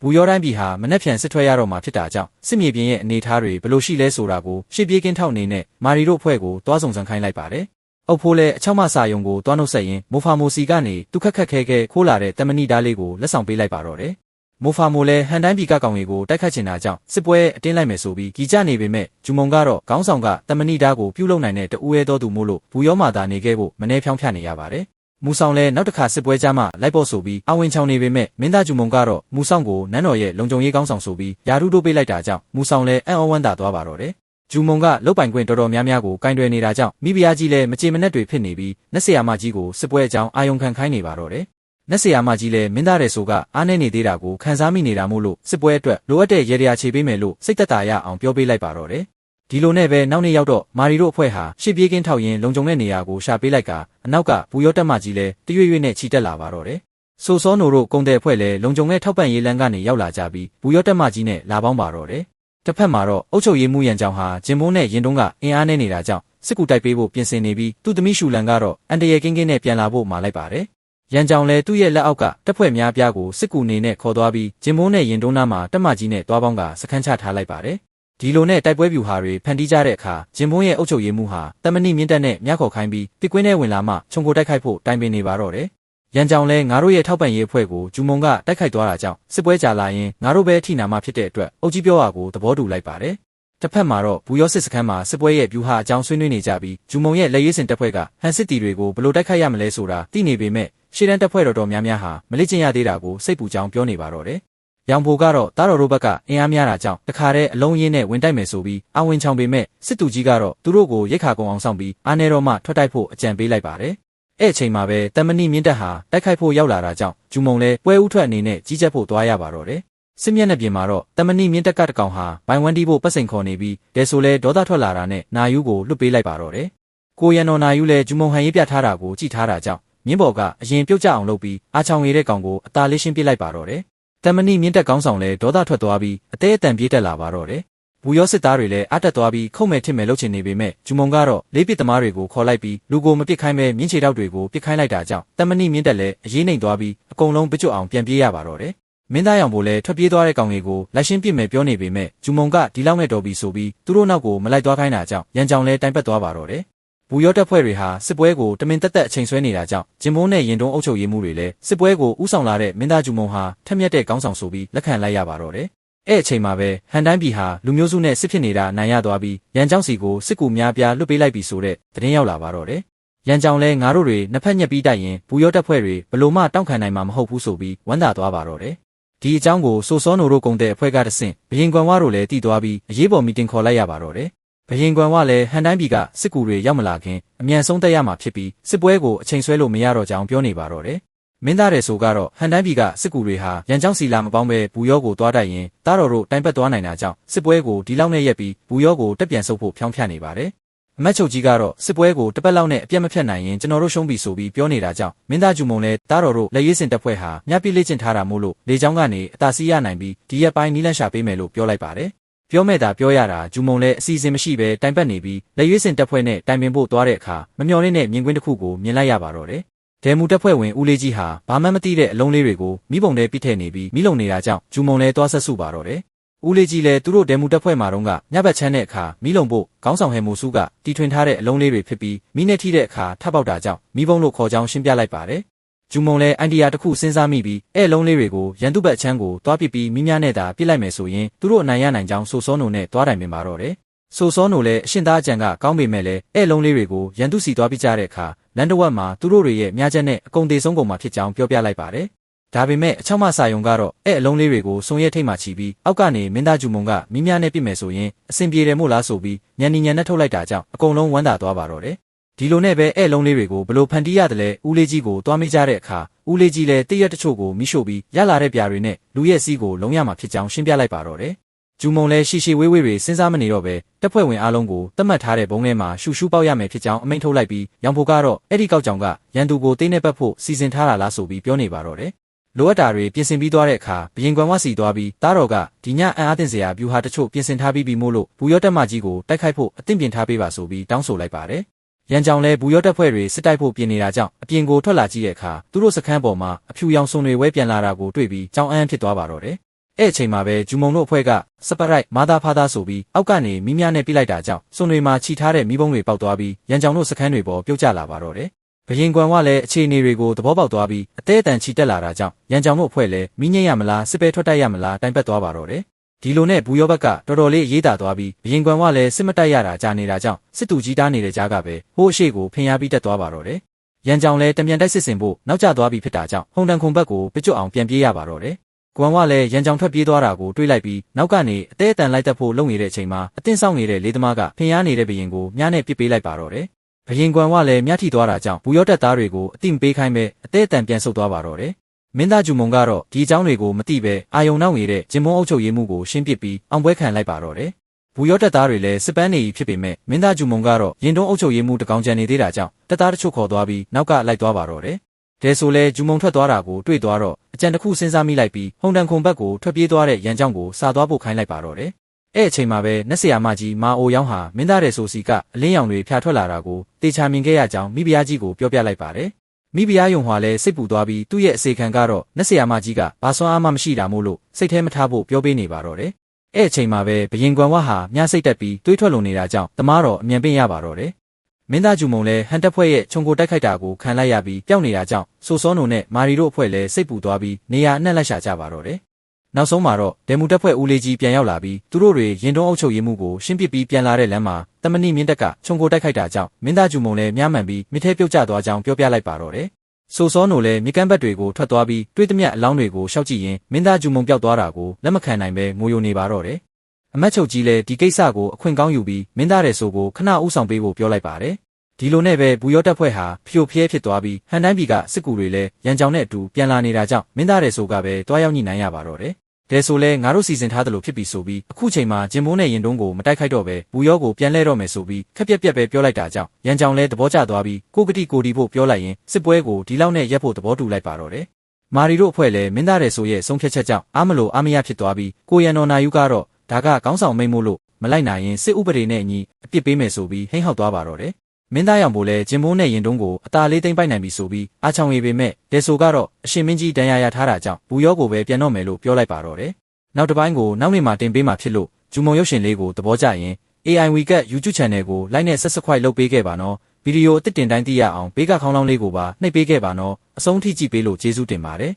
ဘူယောတိုင်းပြည်ဟာမနှက်ဖြန်စစ်ထွက်ရတော့မှာဖြစ်တာကြောင့်စစ်မြေပြင်ရဲ့အနေအထားတွေဘယ်လိုရှိလဲဆိုတာကိုရှေ့ပြေးကင်းထောက်အနေနဲ့မာရီတို့အဖွဲ့ကိုတွားဆောင်ဆန်းခိုင်းလိုက်ပါတယ်။အုပ်ဖိုးလည်းအချောက်မစာယုံကိုတွားနှုတ်ဆက်ရင်းမိုဖာမိုစီကနေသူခက်ခဲခိုးလာတဲ့တမဏိဓာတ်လေးကိုလက်ဆောင်ပေးလိုက်ပါတော့တယ်။မိုဖာမိုလည်းဟန်တိုင်းပြည်ကကောင်တွေကိုတိုက်ခတ်ချင်တာကြောင့်စစ်ပွဲအတင်းလိုက်မယ်ဆိုပြီးကြီးကြနေပေမဲ့ဂျူမုံကတော့ခေါင်းဆောင်ကတမဏိဓာတ်ကိုပြုတ်လုံနိုင်တဲ့တူရဲတော်သူမို့လို့ဘူယောမာသာနေခဲ့ဖို့မနှဲဖြောင်းဖြနေရပါတယ်။မူဆောင်လည်းနောက်တစ်ခါစစ်ပွဲကြမှာလိုက်ဖို့ဆိုပြီးအဝင်ချောင်းနေပေမဲ့မင်းသားဂျူမုံကတော့မူဆောင်ကိုနန်းတော်ရဲ့လုံခြုံရေးကောင်းဆောင်ဆိုပြီးယာရုတို့ပေးလိုက်တာကြောင့်မူဆောင်လည်းအံ့ဩဝမ်းသာသွားပါတော့တယ်။ဂျူမုံကလုတ်ပိုင်ခွင့်တော်တော်များများကိုကင်တွယ်နေတာကြောင့်မိဖုရားကြီးလည်းမကြေမနက်တွေဖြစ်နေပြီးနတ်ဆရာမကြီးကိုစစ်ပွဲအကြောင်းအာယုံခံခိုင်းနေပါတော့တယ်။နတ်ဆရာမကြီးလည်းမင်းသားတဲ့ဆိုကအားနေနေသေးတာကိုခံစားမိနေတာမို့လို့စစ်ပွဲအတွက်လိုအပ်တဲ့ရေတရာခြေပေးမယ်လို့စိတ်သက်သာရအောင်ပြောပေးလိုက်ပါတော့တယ်။ဒီလိုနဲ့ပဲနောက်နေ့ရောက်တော့မာရီတို့အဖွဲ့ဟာရှေ့ပြေးကင်းထောက်ရင်းလုံခြုံတဲ့နေရာကိုရှာပေးလိုက်ကအနောက်ကဘူယောတက်မကြီးလည်းတရွေ့ရွေ့နဲ့ချီတက်လာပါတော့တယ်။ဆိုစောနိုတို့ကုံတဲ့အဖွဲ့လည်းလုံခြုံတဲ့ထောက်ပံ့ရေးလမ်းကနေရောက်လာကြပြီးဘူယောတက်မကြီးနဲ့လာပေါင်းပါတော့တယ်။တစ်ဖက်မှာတော့အုတ်ချုပ်ရေးမှုရန်ကြောင်ဟာဂျင်ဘုံနဲ့ရင်တုံးကအင်အားနဲ့နေတာကြောင့်စစ်ကူတိုက်ပေးဖို့ပြင်ဆင်နေပြီးသူ့သမီးရှူလန်ကတော့အန်တရယ်ကင်းကင်းနဲ့ပြန်လာဖို့မှာလိုက်ပါတယ်။ရန်ကြောင်လည်းသူ့ရဲ့လက်အောက်ကတပ်ဖွဲ့များပြားကိုစစ်ကူနေနဲ့ခေါ်သွားပြီးဂျင်ဘုံနဲ့ရင်တုံးနားမှာတက်မကြီးနဲ့တွားပေါင်းကစခန်းချထားလိုက်ပါတယ်။ဒီလိုနဲ့တိုက်ပွဲဗျူဟာတွေဖန်တီးကြတဲ့အခါဂျင်ဘုံရဲ့အုတ်ချုပ်ရေးမှုဟာတမဏိမြင့်တက်နဲ့မြခေါ်ခိုင်းပြီးတစ်ကွင်းထဲဝင်လာမှခြုံကိုတိုက်ခိုက်ဖို့တိုင်ပင်နေပါတော့တယ်။ရန်ကြောင်လည်းငါတို့ရဲ့ထောက်ပံ့ရေးအဖွဲ့ကိုဂျူမုံကတိုက်ခိုက်သွားတာကြောင့်စစ်ပွဲကြာလာရင်ငါတို့ပဲအထိနာမှဖြစ်တဲ့အတွက်အုတ်ကြီးပြောတာကိုသဘောတူလိုက်ပါတယ်။တစ်ဖက်မှာတော့ဘူယောစစ်စခန်းမှာစစ်ပွဲရဲ့ဗျူဟာအကြောင်းဆွေးနွေးနေကြပြီးဂျူမုံရဲ့လက်ရွေးစင်တပ်ဖွဲ့ကဟန်စစ်တီတွေကိုဘယ်လိုတိုက်ခိုက်ရမလဲဆိုတာသိနေပေမဲ့ရှေ့တန်းတပ်ဖွဲ့တော်များများဟာမလေ့ကျင့်ရသေးတာကိုစိတ်ပူကြောင်းပြောနေပါတော့တယ်။ရောင်ဖိုကတော့တားတော်တို့ဘက်ကအင်အားများတာကြောင့်တခါတည်းအလုံးရင်းနဲ့ဝင်တိုက်မယ်ဆိုပြီးအဝင်ချောင်ပေမဲ့စစ်တူကြီးကတော့သူတို့ကိုရိတ်ခါကုံအောင်ဆောင်ပြီးအာနေတော်မှထွက်တိုက်ဖို့အကြံပေးလိုက်ပါတယ်။အဲ့အချိန်မှာပဲတမဏိမြင့်တက်ဟာတိုက်ခိုက်ဖို့ရောက်လာတာကြောင့်ဂျူမုံလည်းပွဲဥထွက်အနေနဲ့ကြီးကြပ်ဖို့သွားရပါတော့တယ်။စစ်မျက်နှာပြင်မှာတော့တမဏိမြင့်တက်ကတကောင်ဟာဘိုင်ဝမ်တီးဖို့ပတ်စိန်ခေါ်နေပြီးဒဲဆိုလဲဒေါသထွက်လာတာနဲ့နာယူကိုလွတ်ပေးလိုက်ပါတော့တယ်။ကိုရန်တော်နာယူလည်းဂျူမုံဟန်ရေးပြထားတာကိုကြည့်ထားတာကြောင့်မြင်းဘော်ကအရင်ပြုတ်ကျအောင်လုပ်ပြီးအာချောင်ရည်တဲ့ကောင်ကိုအသာလေးရှင်းပစ်လိုက်ပါတော့တယ်။တမဏိမြင့်တက်ကောင်းဆောင်လည်းဒေါသထွက်သွားပြီးအသေးအတန်ပြေးတက်လာပါတော့တယ်။ဘူယောစစ်သားတွေလည်းအတက်သွားပြီးခုတ်မဲ့ထစ်မဲ့လှုပ်ချင်နေပေမဲ့ဂျူမုံကတော့လေးပစ်သမားတွေကိုခေါ်လိုက်ပြီးလူကိုမပစ်ခိုင်းပဲမြင်းချေတောက်တွေကိုပစ်ခိုင်းလိုက်တာကြောင့်တမဏိမြင့်တက်လည်းအရေးနှိမ်သွားပြီးအကုန်လုံးပကြွအောင်ပြန်ပြေးရပါတော့တယ်။မင်းသားရောင်ဘိုလည်းထွက်ပြေးသွားတဲ့ကောင်တွေကိုလိုက်ရှင်းပစ်မယ်ပြောနေပေမဲ့ဂျူမုံကဒီလောက်နဲ့တော်ပြီဆိုပြီးသူတို့နောက်ကိုမလိုက်သွားခိုင်းတာကြောင့်ရန်ကြောင်လည်းတိုင်ပတ်သွားပါတော့တယ်။ဘူယောတပ်ဖွဲ့တွေဟာစစ်ပွဲကိုတမင်တက်တက်အချိန်ဆွဲနေတာကြောင့်ဂျင်ဘုံနဲ့ရင်တုံးအုပ်ချုပ်ရေးမှုတွေလည်းစစ်ပွဲကိုဥဆောင်လာတဲ့မင်းသားဂျူမုံဟာထက်မြက်တဲ့ကောင်းဆောင်ဆိုပြီးလက်ခံလိုက်ရပါတော့တယ်။အဲ့အချိန်မှာပဲဟန်တိုင်းပြည်ဟာလူမျိုးစုနဲ့စစ်ဖြစ်နေတာနိုင်ရသွားပြီးရန်ကြောင်စီကိုစစ်ကူများပြားလွတ်ပေးလိုက်ပြီဆိုတဲ့သတင်းရောက်လာပါတော့တယ်။ရန်ကြောင်လည်းငါတို့တွေနှစ်ဖက်ညက်ပြီးတိုက်ရင်ဘူယောတပ်ဖွဲ့တွေဘလို့မှတောင့်ခံနိုင်မှာမဟုတ်ဘူးဆိုပြီးဝမ်းသာသွားပါတော့တယ်။ဒီအကြောင်းကိုဆိုစောနိုတို့ကုံတဲ့အဖွဲ့ကတဆင့်ဘရင်ကွမ်ဝါတို့လည်းတည်သွားပြီးအရေးပေါ်မီတင်ခေါ်လိုက်ရပါတော့တယ်။ဘရင်ကွမ်ဝါလည်းဟန်တိုင်းပြည်ကစစ်ကူတွေရောက်မလာခင်အမြန်ဆုံးတက်ရမှာဖြစ်ပြီးစစ်ပွဲကိုအချိန်ဆွဲလို့မရတော့ကြောင်းပြောနေပါတော့တယ်။မင်းသားတဲ့ဆိုကတော့ဟန်တိုင်းပြည်ကစစ်ကူတွေဟာရန်ကြောင်စီလာမပေါင်းပဲဘူယောကိုတွားတိုက်ရင်တားတော်တို့တိုင်ပတ်သွားနိုင်တာကြောင့်စစ်ပွဲကိုဒီလောက်နဲ့ရက်ပြီးဘူယောကိုတက်ပြန်ဆုပ်ဖို့ဖြောင်းဖြတ်နေပါတယ်။အမတ်ချုပ်ကြီးကတော့စစ်ပွဲကိုတစ်ပတ်လောက်နဲ့အပြတ်မဖြတ်နိုင်ရင်ကျွန်တော်တို့ရှုံးပြီဆိုပြီးပြောနေတာကြောင့်မင်းသားဂျူမုံလည်းတားတော်တို့လက်ရွေးစင်တပ်ဖွဲ့ဟာမြပြစ်လေ့ကျင့်ထားတာမို့လို့လေကြောင်းကနေအသာစီးရနိုင်ပြီးဒီရက်ပိုင်းနီးလန့်ရှာပေးမယ်လို့ပြောလိုက်ပါတယ်။ပြောမဲ့တာပြောရတာဂျူမုံလည်းအစီအစဉ်မရှိပဲတိုင်ပတ်နေပြီးလက်ရွေးစင်တပ်ဖွဲ့နဲ့တိုင်ပင်ဖို့သွားတဲ့အခါမမျှော်လင့်တဲ့မြင်ကွင်းတစ်ခုကိုမြင်လိုက်ရပါတော့တယ်။ဒဲမူတပ်ဖွဲ့ဝင်ဦးလေးကြီးဟာဘာမှမသိတဲ့အလုံးလေးတွေကိုမိဘုံထဲပစ်ထည့်နေပြီးမိလုံနေတာကြောင့်ဂျူမုံလည်းသွားဆက်စုပါတော့တယ်။ဦးလေးကြီးလည်းသူတို့ဒဲမူတပ်ဖွဲ့မှာတော့ကညဘက်ချမ်းတဲ့အခါမိလုံဖို့ခေါင်းဆောင်ဟဲမိုစုကတီထွင်ထားတဲ့အလုံးလေးတွေဖြစ်ပြီးမိနဲ့ထိတဲ့အခါထပ်ပေါက်တာကြောင့်မိဘုံလို့ခေါ်ကြောင်းရှင်းပြလိုက်ပါတယ်။ဂျူမုံလည်းအိုင်ဒီယာတစ်ခုစဉ်းစားမိပြီးအဲ့လုံးလေးတွေကိုရန်သူဘက်အချမ်းကိုတွားပစ်ပြီးမိများနဲ့သာပစ်လိုက်မယ်ဆိုရင်သူတို့အနိုင်ရနိုင်ကြောင်းဆိုစောနိုနဲ့တွားတိုင်ပင်ပါတော့တယ်။ဆိုစောနိုလည်းအရှင်သားအကြံကကောင်းပေမဲ့လည်းအဲ့လုံးလေးတွေကိုရန်သူစီတွားပစ်ကြတဲ့အခါလန်တဝက်မှာသူတို့တွေရဲ့မြားချက်နဲ့အကုန်သေးဆုံးကုန်မှာဖြစ်ကြောင်းပြောပြလိုက်ပါတယ်။ဒါပေမဲ့အချောက်မစာယုံကတော့အဲ့အလုံးလေးတွေကိုစုံရဲထိတ်မှချီပြီးအောက်ကနေမင်းသားဂျူမုံကမိများနဲ့ပြစ်မယ်ဆိုရင်အဆင်ပြေတယ်မို့လားဆိုပြီးညံညံနဲ့ထုတ်လိုက်တာကြောင့်အကုန်လုံးဝမ်းသာသွားပါတော့တယ်။ဒီလိုနဲ့ပဲအဲ့လုံးလေးတွေကိုဘလို့ဖန်တီးရတယ်လဲဦးလေးကြီးကိုတွားမိကြတဲ့အခါဦးလေးကြီးလည်းတရက်တချို့ကိုမိရှို့ပြီးရလာတဲ့ပြာတွေနဲ့လူရဲ့စီးကိုလုံးရမှာဖြစ်ကြောင်းရှင်းပြလိုက်ပါတော့တယ်။ဂျူမုံလည်းရှီဝေးတွေစဉ်းစားမနေတော့ပဲတပ်ဖွဲ့ဝင်အားလုံးကိုတတ်မှတ်ထားတဲ့ဘုံထဲမှာရှူရှူပေါက်ရမယ်ဖြစ်ကြောင်းအမိန့်ထုတ်လိုက်ပြီးရောင်ဖိုကတော့အဲ့ဒီကောက်ကြောင်ကရန်သူကိုတင်းနဲ့ပတ်ဖို့စီစဉ်ထားတာလားဆိုပြီးပြောနေပါတော့တယ်။လိုအပ်တာတွေပြင်ဆင်ပြီးသွားတဲ့အခါဘရင်ကွမ်ဝစီသွားပြီးတားတော်ကဒီညအံ့အားသင့်စရာဗျူဟာတချို့ပြင်ဆင်ထားပြီးမို့လို့ဘူယောတက်မကြီးကိုတိုက်ခိုက်ဖို့အသင့်ပြင်ထားပေးပါဆိုပြီးတောင်းဆိုလိုက်ပါတယ်။ရန်ကြောင်လည်းဘူယောတက်ဖွဲ့တွေစစ်တိုက်ဖို့ပြင်နေတာကြောင့်အပြင်ကိုထွက်လာကြည့်တဲ့အခါသူတို့စခန်းပေါ်မှာအဖြူရောင်စုံတွေဝဲပြန်လာတာကိုတွေ့ပြီးကြောင်အံ့ဖြစ်သွားပါတော့တယ် အဲ့အချိန်မှာပဲဂျူမုံတို့အဖွဲ့ကစပတ်ရိုက်မာသားဖားသားဆိုပြီးအောက်ကနေမိများနဲ့ပြလိုက်တာကြောင့်စွန်တွေမှာခြိထားတဲ့မိဘုံတွေပေါက်သွားပြီးရန်ကြောင်တို့စခန်းတွေပေါ်ပြုတ်ကျလာပါတော့တယ်ဘရင်ကွမ်ကလည်းအခြေအနေတွေကိုသဘောပေါက်သွားပြီးအသေးအတန်ခြိတက်လာတာကြောင့်ရန်ကြောင်တို့အဖွဲ့လည်းမိငိမ့်ရမလားစစ်ပဲထွက်တိုက်ရမလားတိုင်ပတ်သွားပါတော့တယ်ဒီလိုနဲ့ဘူယောဘက်ကတော်တော်လေးရေးတာသွားပြီးဘရင်ကွမ်ကလည်းစစ်မတိုက်ရတာကြာနေတာကြောင့်စစ်တူကြီးတားနေတဲ့ကြားကပဲဟိုးအရှိကိုဖင်ရပြီးတက်သွားပါတော့တယ်ရန်ကြောင်လည်းတမြန်တိုက်စစ်စင်ဖို့နောက်ကျသွားပြီးဖြစ်တာကြောင့်ဟုန်တန်ခုံဘက်ကိုပကျွတ်အောင်ပြန်ပြေးရပါတော့တယ်ကွမ်ကလည်းရန်ကြောင်ထွက်ပြေးသွားတာကိုတွေးလိုက်ပြီးနောက်ကနေအသေးအတန်လိုက်တက်ဖို့လုပ်နေတဲ့အချိန်မှာအတင်းဆောက်နေတဲ့လေးသမားကဖင်ရနေတဲ့ဘရင်ကိုမြားနဲ့ပစ်ပေးလိုက်ပါတော့တယ်ဘရင်ကွမ်ကလည်းမြတ်ထိသွားတာကြောင့်ဘူယောတက်သားတွေကိုအတိမပေးခိုင်းပဲအသေးအတန်ပြန်ဆုတ်သွားပါတော့တယ်မင်းသားဂျူမုံကတော့ဒီအကြောင်းတွေကိုမသိပဲအာယုံနောက်နေတဲ့ဂျင်မွန်အုပ်ချုပ်ရေးမှုကိုရှင်းပစ်ပြီးအောင်ပွဲခံလိုက်ပါတော့တယ်ဘူယောတက်သားတွေလည်းစစ်ပန်းနေပြီဖြစ်ပေမဲ့မင်းသားဂျူမုံကတော့ရင်တုံးအုပ်ချုပ်ရေးမှုတကောင်ကြံနေသေးတာကြောင့်တက်သားတချို့ခေါ်သွားပြီးနောက်ကလိုက်သွားပါတော့တယ်ဒဲဆိုလဲဂျူမုံထွက်သွားတာကိုတွေ့သွားတော့အကြံတစ်ခုစဉ်းစားမိလိုက်ပြီးဟုန်တန်ခုံဘက်ကိုထွက်ပြေးသွားတဲ့ရန်ကြောင့်ကိုစာသွားဖို့ခိုင်းလိုက်ပါတော့တယ်အဲ့အချိန်မှာပဲနက်ဆရာမကြီးမာအိုယောင်းဟာမင်းသားတဲ့ဆိုစီကအလင်းရောင်တွေဖြာထွက်လာတာကိုတေချာမြင်ခဲ့ရကြောင်းမိဖုရားကြီးကိုပြောပြလိုက်ပါတယ်မိဖုရားယုံဟွာလည်းစိတ်ပူသွားပြီးသူ့ရဲ့အစေခံကတော့နက်ဆရာမကြီးကဘာစွမ်းအားမှမရှိတာမို့လို့စိတ်ထဲမထားဖို့ပြောပေးနေပါတော့တယ်အဲ့အချိန်မှာပဲဘရင်ကွမ်ဝါဟာမြားစိတ်တက်ပြီးတွေးထွက်လုံနေတာကြောင့်တမားတော်အမြန်ပင်ရပါတော့တယ်မင်းသားဂျူမုံလည်းဟန်တက်ဖွဲ့ရဲ့ခြုံကိုတိုက်ခိုက်တာကိုခံလိုက်ရပြီးပျောက်နေတာကြောင့်ဆိုစောနိုနဲ့မာရီတို့အဖွဲ့လည်းစိတ်ပူသွားပြီးနေရာအနှံ့လက်ရှာကြပါတော့တယ်နောက်ဆုံးမှာတော့ဒေမူတက်ဖွဲ့ဦးလေးကြီးပြန်ရောက်လာပြီးသူတို့တွေရင်တုံးအုပ်ချုပ်ရေးမှုကိုရှင်းပစ်ပြီးပြန်လာတဲ့လမ်းမှာတမဏိမြင့်တက်ကခြုံကိုတိုက်ခိုက်တာကြောင့်မင်းသားဂျူမုံလည်းမြားမှန်ပြီးမြစ်ထဲပြုတ်ကျသွားကြောင်းပြောပြလိုက်ပါတော့တယ်ဆိုစောနိုလည်းမြကမ်းဘက်တွေကိုထွက်သွားပြီးတွေးသမျှအလောင်းတွေကိုရှောက်ကြည့်ရင်မင်းသားဂျူမုံပျောက်သွားတာကိုလက်မခံနိုင်ပဲငိုယိုနေပါတော့တယ်အမတ်ချုပ်ကြီးလည်းဒီကိစ္စကိုအခွင့်ကောင်းယူပြီးမင်းသားတဲ့ဆိုကိုခဏဥဆောင်ပေးဖို့ပြောလိုက်ပါတယ်ဒီလိုနဲ့ပဲဘူယောတက်ဖွဲ့ဟာဖျို့ဖျဲဖြစ်သွားပြီးဟန်တိုင်းပြည်ကစစ်ကူတွေလည်းရန်ကြောင်နဲ့အတူပြန်လာနေတာကြောင့်မင်းသားတဲ့ဆိုကပဲတွားရောက်ညှိနှိုင်းရပါတော့တယ်ဒဲဆိုလဲငါတို့စီစဉ်ထားသလိုဖြစ်ပြီဆိုပြီးအခုချိန်မှာဂျင်မိုးနဲ့ရင်တုံးကိုမတိုက်ခိုက်တော့ပဲဘူယောကိုပြန်လဲတော့မယ်ဆိုပြီးခက်ပြက်ပြက်ပဲပြောလိုက်တာကြောင့်ရန်ကြောင်လဲသဘောကျသွားပြီးကိုကတိကိုဒီဖို့ပြောလိုက်ရင်စစ်ပွဲကိုဒီလောက်နဲ့ရက်ဖို့သဘောတူလိုက်ပါတော့တယ်မာရီတို့အဖွဲ့လည်းမင်းသားတဲ့ဆိုရဲ့ဆုံးဖြတ်ချက်ကြောင့်အားမလို့အားမရဖြစ်သွားပြီးကိုရန်တော်နာယူကတော့ဒါကခေါင်းဆောင်မိတ်မို့လို့မလိုက်နိုင်ရင်စစ်ဥပဒေနဲ့အညီအပြစ်ပေးမယ်ဆိုပြီးဟိမ့်ဟောက်သွားပါတော့တယ်မင်းသားရောင်ပိုလည်းဂျင်မိုးနဲ့ရင်တုံးကိုအသာလေးသိမ့်ပိုက်နိုင်ပြီဆိုပြီးအားချောင်ရပေမဲ့ဒဲဆိုကတော့အရှင်မင်းကြီးတန်ရာရထားတာကြောင့်ဘူယောကိုပဲပြန်တော့မယ်လို့ပြောလိုက်ပါတော့တယ်နောက်တစ်ပိုင်းကိုနောက်နေ့မှတင်ပေးမှာဖြစ်လို့ဂျူမုံရုပ်ရှင်လေးကိုသဘောကျရင် AI Weekend YouTube Channel ကို like နဲ့ subscribe လုပ်ပေးခဲ့ပါနော်ဗီဒီယိုအသစ်တင်တိုင်းသိရအောင်ဘေးကခေါင်းလောင်းလေးကိုပါနှိပ်ပေးခဲ့ပါနော်အဆုံးထိကြည့်ပေးလို့ကျေးဇူးတင်ပါတယ်